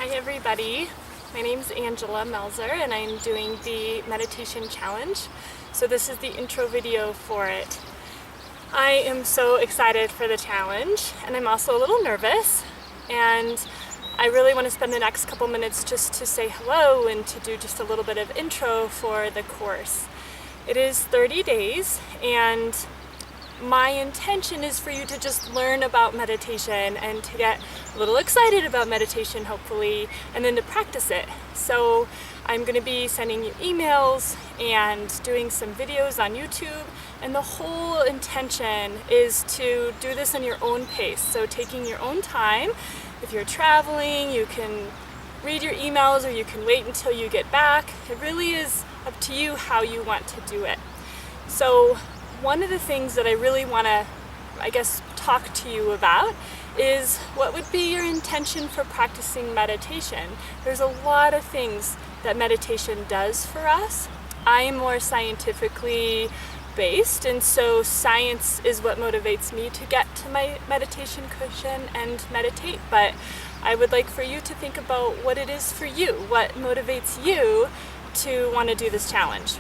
Hi everybody, my name is Angela Melzer and I'm doing the meditation challenge. So this is the intro video for it. I am so excited for the challenge and I'm also a little nervous, and I really want to spend the next couple minutes just to say hello and to do just a little bit of intro for the course. It is 30 days and my intention is for you to just learn about meditation and to get a little excited about meditation, hopefully, and then to practice it. So I'm going to be sending you emails and doing some videos on YouTube, and the whole intention is to do this in your own pace. So taking your own time. If you're traveling, you can read your emails or you can wait until you get back. It really is up to you how you want to do it. So one of the things that I really want to, talk to you about is what would be your intention for practicing meditation. There's a lot of things that meditation does for us. I am more scientifically based, and so science is what motivates me to get to my meditation cushion and meditate. But I would like for you to think about what it is for you, what motivates you to want to do this challenge.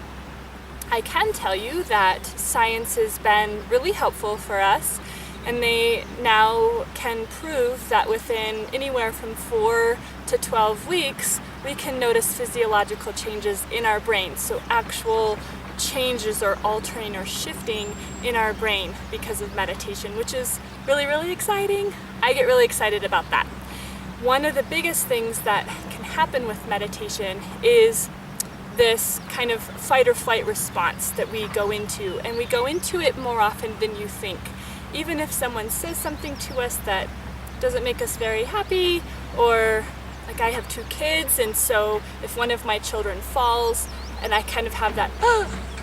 I can tell you that science has been really helpful for us, and they now can prove that within anywhere from 4 to 12 weeks we can notice physiological changes in our brain. So actual changes or altering or shifting in our brain because of meditation, which is really, really exciting. I get really excited about that. One of the biggest things that can happen with meditation is this kind of fight or flight response that we go into, and we go into it more often than you think. Even if someone says something to us that doesn't make us very happy, or like I have 2 kids, and so if one of my children falls and I kind of have that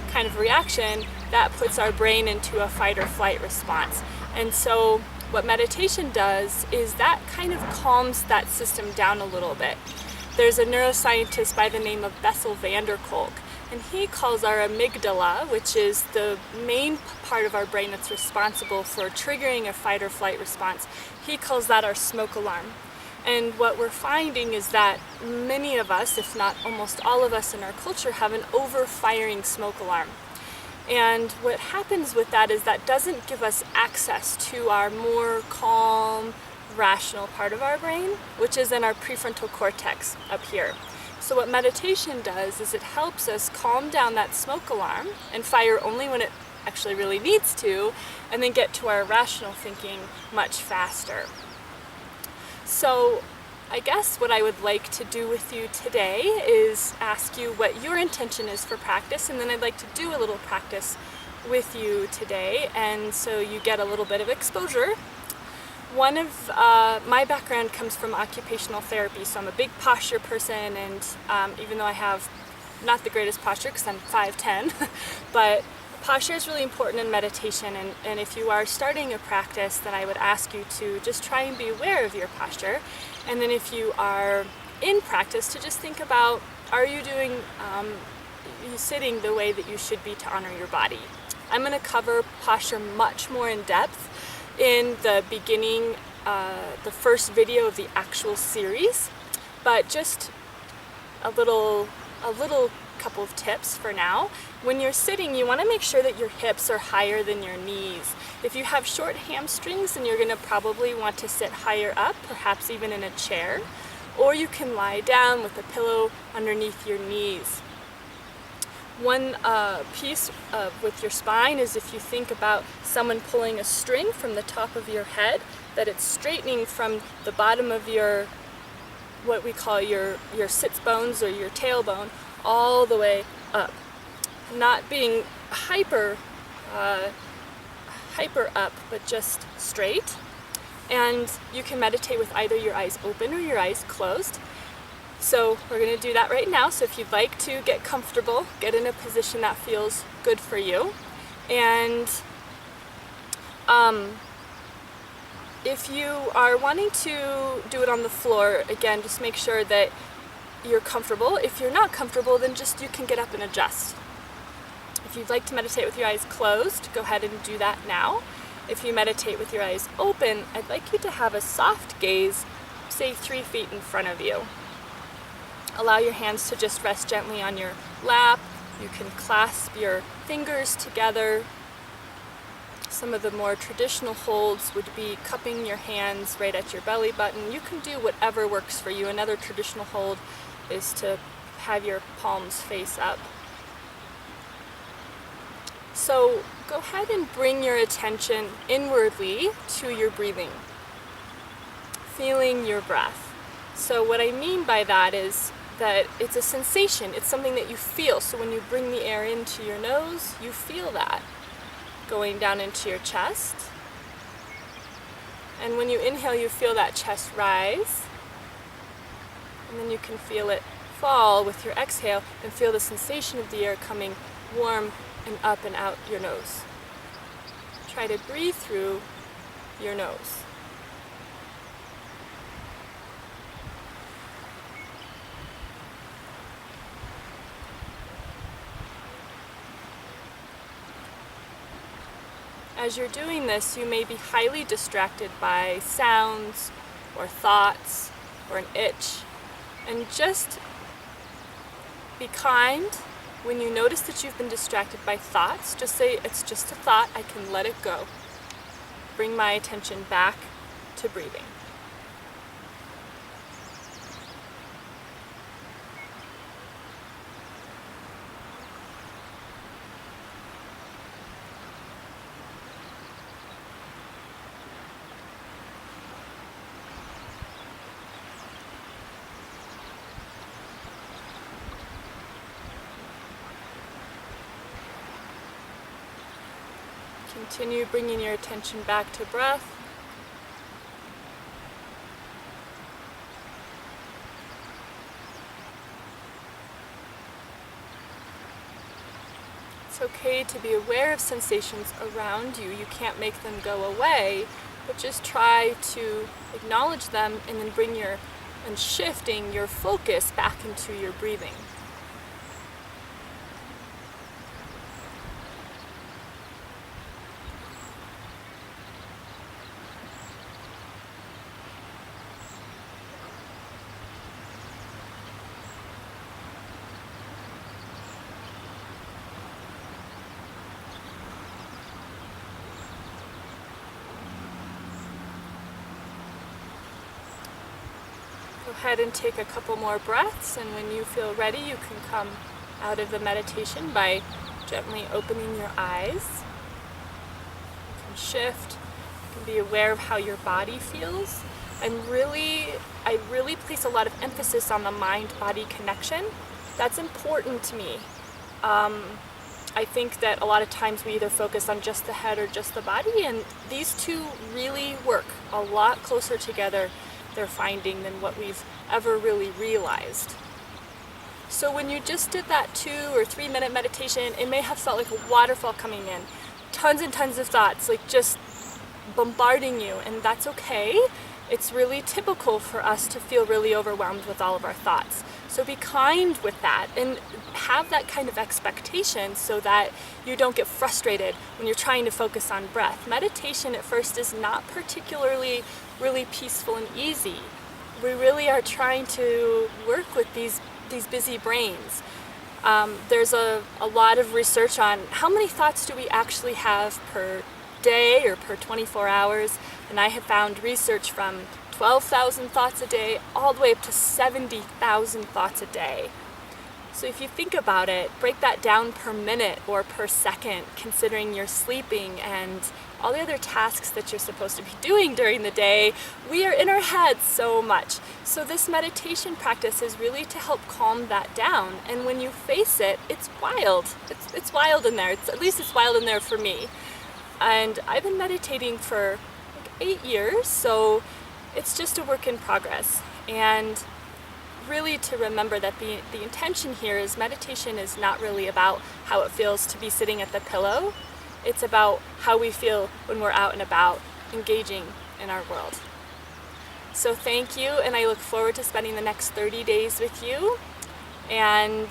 kind of reaction, that puts our brain into a fight or flight response. And so what meditation does is that kind of calms that system down a little bit. There's a neuroscientist by the name of Bessel van der Kolk, and he calls our amygdala, which is the main part of our brain that's responsible for triggering a fight or flight response, he calls that our smoke alarm. And what we're finding is that many of us, if not almost all of us in our culture, have an over-firing smoke alarm. And what happens with that is that doesn't give us access to our more calm, rational part of our brain, which is in our prefrontal cortex up here. So what meditation does is it helps us calm down that smoke alarm and fire only when it actually really needs to, and then get to our rational thinking much faster. So I guess what I would like to do with you today is ask you what your intention is for practice, and then I'd like to do a little practice with you today, and so you get a little bit of exposure. One of my background comes from occupational therapy, so I'm a big posture person, and even though I have not the greatest posture because I'm 5'10", but posture is really important in meditation, and if you are starting a practice, then I would ask you to just try and be aware of your posture, and then if you are in practice, to just think about, are you doing, you sitting the way that you should be to honor your body. I'm going to cover posture much more in depth in the beginning, the first video of the actual series, but just a little couple of tips for now. When you're sitting, you want to make sure that your hips are higher than your knees. If you have short hamstrings, then you're going to probably want to sit higher up, perhaps even in a chair, or you can lie down with a pillow underneath your knees. One piece with your spine is if you think about someone pulling a string from the top of your head, that it's straightening from the bottom of your, what we call your sits bones or your tailbone, all the way up. Not being hyper up, but just straight. And you can meditate with either your eyes open or your eyes closed. So we're going to do that right now. So if you'd like to get comfortable, get in a position that feels good for you. And if you are wanting to do it on the floor, again, just make sure that you're comfortable. If you're not comfortable, then just you can get up and adjust. If you'd like to meditate with your eyes closed, go ahead and do that now. If you meditate with your eyes open, I'd like you to have a soft gaze say 3 feet in front of you. Allow your hands to just rest gently on your lap. You can clasp your fingers together. Some of the more traditional holds would be cupping your hands right at your belly button. You can do whatever works for you. Another traditional hold is to have your palms face up. So go ahead and bring your attention inwardly to your breathing, feeling your breath. So what I mean by that is that it's a sensation, it's something that you feel. So when you bring the air into your nose, you feel that going down into your chest. And when you inhale, you feel that chest rise. And then you can feel it fall with your exhale and feel the sensation of the air coming warm and up and out your nose. Try to breathe through your nose. As you're doing this, you may be highly distracted by sounds or thoughts or an itch. And just be kind. When you notice that you've been distracted by thoughts, just say, it's just a thought, I can let it go. Bring my attention back to breathing. Continue bringing your attention back to breath. It's okay to be aware of sensations around you. You can't make them go away, but just try to acknowledge them and then shifting your focus back into your breathing. Go ahead and take a couple more breaths, and when you feel ready, you can come out of the meditation by gently opening your eyes. You can shift, you can be aware of how your body feels, and I really place a lot of emphasis on the mind-body connection. That's important to me. I think that a lot of times we either focus on just the head or just the body, and these two really work a lot closer together, they're finding, than what we've ever really realized. So when you just did that 2 or 3 minute meditation, it may have felt like a waterfall coming in, tons and tons of thoughts, like just bombarding you, and that's okay. It's really typical for us to feel really overwhelmed with all of our thoughts. So be kind with that and have that kind of expectation so that you don't get frustrated when you're trying to focus on breath. Meditation at first is not particularly really peaceful and easy. We really are trying to work with these busy brains. There's a lot of research on how many thoughts do we actually have per day or per 24 hours, and I have found research from 12,000 thoughts a day all the way up to 70,000 thoughts a day. So if you think about it, break that down per minute or per second, considering you're sleeping and all the other tasks that you're supposed to be doing during the day. We are in our heads so much. So this meditation practice is really to help calm that down. And when you face it, it's wild. It's wild in there. At least it's wild in there for me. And I've been meditating for like 8 years, so it's just a work in progress. And really to remember that the intention here is meditation is not really about how it feels to be sitting at the pillow. It's about how we feel when we're out and about, engaging in our world. So thank you, and I look forward to spending the next 30 days with you. And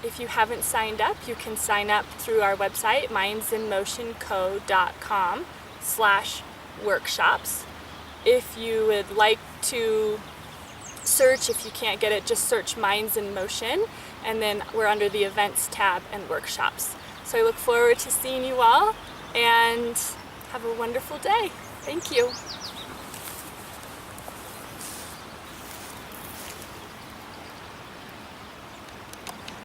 if you haven't signed up, you can sign up through our website, mindsinmotionco.com/workshops. If you would like to search. If you can't get it, just search Minds in Motion, and then we're under the Events tab and Workshops. So I look forward to seeing you all, and have a wonderful day. Thank you.